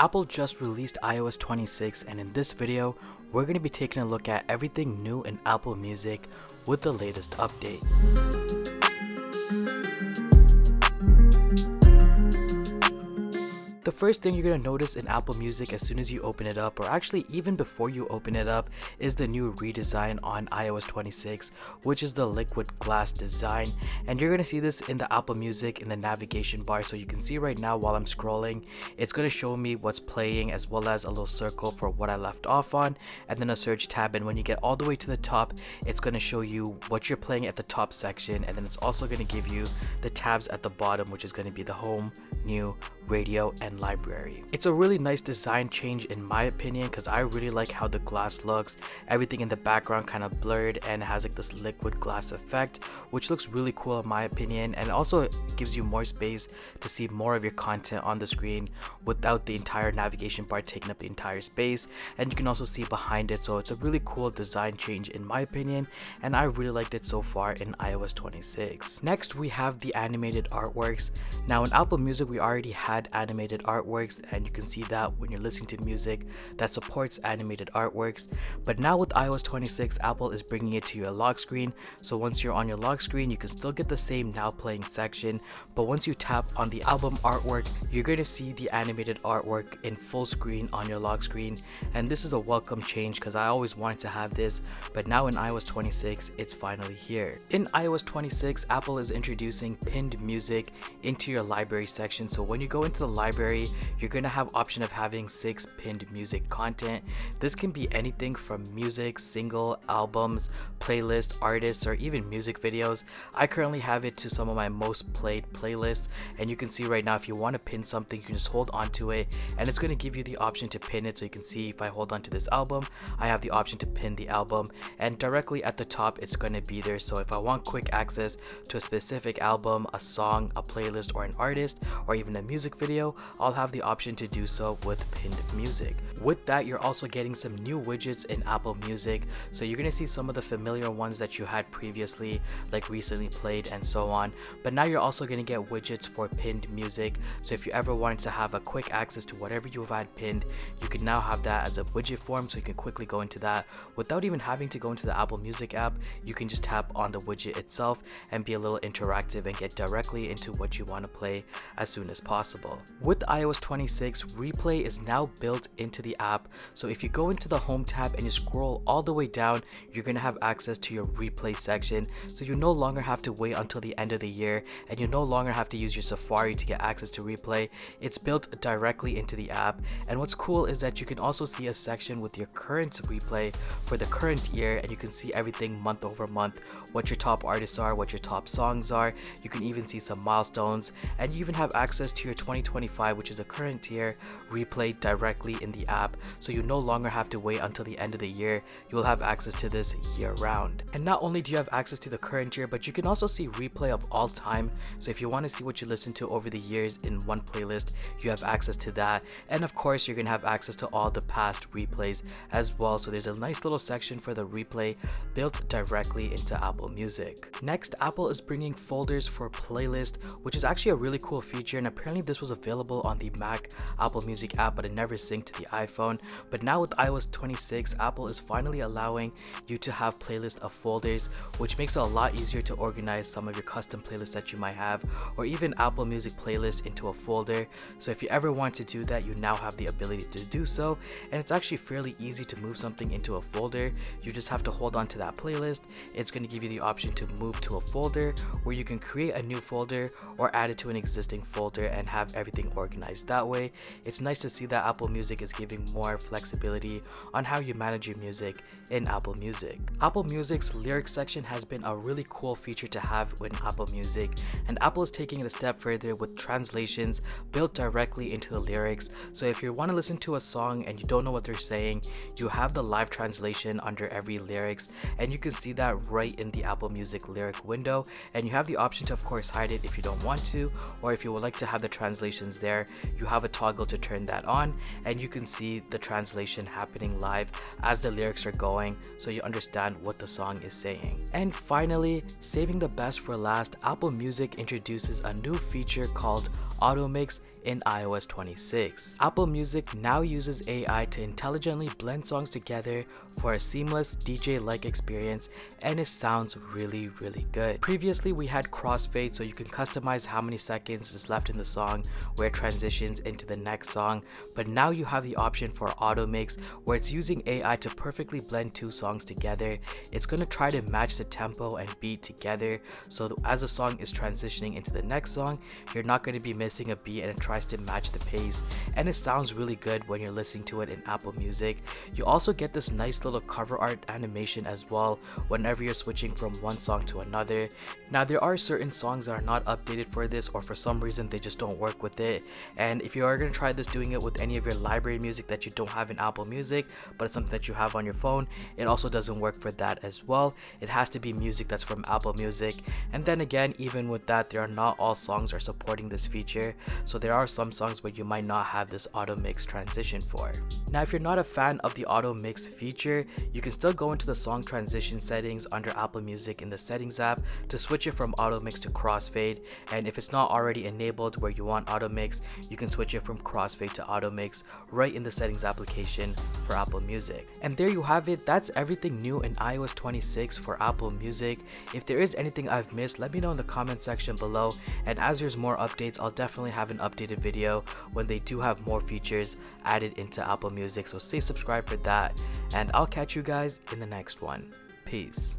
Apple just released iOS 26, and in this video, we're going to be taking a look at everything new in Apple Music with the latest update. The first thing you're going to notice in Apple Music as soon as you open it up, or actually even before you open it up, is the new redesign on iOS 26, which is the liquid glass design. And you're going to see this in the Apple Music in the navigation bar. So you can see right now while I'm scrolling, it's going to show me what's playing as well as a little circle for what I left off on, and then a search tab. And when you get all the way to the top, it's going to show you what you're playing at the top section, and then it's also going to give you the tabs at the bottom, which is going to be the home, new, radio, and library. It's a really nice design change in my opinion, because I really like how the glass looks. Everything in the background kind of blurred and has like this liquid glass effect, which looks really cool in my opinion, and also gives you more space to see more of your content on the screen without the entire navigation bar taking up the entire space. And you can also see behind it, so it's a really cool design change in my opinion, and I really liked it so far in iOS 26. Next, we have the animated artworks. Now in Apple Music, we already had animated artworks, and you can see that when you're listening to music that supports animated artworks. But now with iOS 26, Apple is bringing it to your lock screen. So once you're on your lock screen, you can still get the same now playing section, but once you tap on the album artwork, you're going to see the animated artwork in full screen on your lock screen. And this is a welcome change because I always wanted to have this, but now in iOS 26 it's finally here. In iOS 26, Apple is introducing pinned music into your library section. So when you go into the library, you're going to have option of having 6 pinned music content. This can be anything from music, single, albums, playlists, artists, or even music videos. I currently have it to some of my most played playlists, and you can see right now if you want to pin something, you can just hold on to it and it's going to give you the option to pin it. So you can see if I hold on to this album, I have the option to pin the album, and directly at the top it's going to be there. So if I want quick access to a specific album, a song, a playlist, or an artist, or even a music video, I'll have the option to do so with pinned music. With that, you're also getting some new widgets in Apple Music. So you're going to see some of the familiar ones that you had previously, like recently played and so on, but now you're also going to get widgets for pinned music. So if you ever wanted to have a quick access to whatever you've had pinned, you can now have that as a widget form, so you can quickly go into that without even having to go into the Apple Music app. You can just tap on the widget itself and be a little interactive and get directly into what you want to play as soon as possible. With iOS 26, replay is now built into the app. So if you go into the home tab and you scroll all the way down, you're going to have access to your replay section. So you no longer have to wait until the end of the year, and you no longer have to use your Safari to get access to replay. It's built directly into the app. And what's cool is that you can also see a section with your current replay for the current year, and you can see everything month over month, what your top artists are, what your top songs are. You can even see some milestones, and you even have access to your 2025, which is a current year, replay directly in the app. So you no longer have to wait until the end of the year. You will have access to this year round. And not only do you have access to the current year, but you can also see replay of all time. So if you want to see what you listened to over the years in one playlist, you have access to that. And of course, you're going to have access to all the past replays as well. So there's a nice little section for the replay built directly into Apple Music. Next, Apple is bringing folders for playlist, which is actually a really cool feature, and apparently this was available on the Mac Apple Music app, but it never synced to the iPhone. But now with iOS 26, Apple is finally allowing you to have playlists of folders, which makes it a lot easier to organize some of your custom playlists that you might have, or even Apple Music playlists into a folder. So if you ever want to do that, you now have the ability to do so, and it's actually fairly easy to move something into a folder. You just have to hold on to that playlist. It's going to give you the option to move to a folder, where you can create a new folder or add it to an existing folder and have everything organized that way. It's nice to see that Apple Music is giving more flexibility on how you manage your music in Apple Music. Apple Music's lyrics section has been a really cool feature to have in Apple Music, and Apple is taking it a step further with translations built directly into the lyrics. So if you want to listen to a song and you don't know what they're saying, you have the live translation under every lyrics, and you can see that right in the Apple Music lyric window. And you have the option to of course hide it if you don't want to, or if you would like to have the translations there, you have a toggle to turn that on, and you can see the translation happening live as the lyrics are going, so you understand what the song is saying. And finally, saving the best for last, Apple Music introduces a new feature called AutoMix in iOS 26. Apple Music now uses AI to intelligently blend songs together for a seamless DJ-like experience, and it sounds really good. Previously we had crossfade, so you can customize how many seconds is left in the song where it transitions into the next song, but now you have the option for AutoMix, where it's using AI to perfectly blend two songs together. It's going to try to match the tempo and beat together, so as a song is transitioning into the next song, you're not going to be missing a beat, and it tries to match the pace, and it sounds really good when you're listening to it in Apple Music. You also get this nice little cover art animation as well whenever you're switching from one song to another. Now there are certain songs that are not updated for this, or for some reason they just don't work with it, and if you are going to try this doing it with any of your library music that you don't have in Apple Music but it's something that you have on your phone, it also doesn't work for that as well. It has to be music that's from Apple Music, and then again, even with that, there are not all songs are supporting this feature, so there are some songs where you might not have this auto mix transition for. Now if you're not a fan of the auto mix feature, you can still go into the song transition settings under Apple Music in the settings app to switch it from auto mix to crossfade, and if it's not already enabled where you want auto mix, you can switch it from crossfade to auto mix right in the settings application for Apple Music. And there you have it. That's everything new in iOS 26 for Apple Music. If there is anything I've missed, let me know in the comment section below, and as there's more updates, I'll definitely have an updated video when they do have more features added into Apple Music, so stay subscribed for that, and I'll catch you guys in the next one. Peace.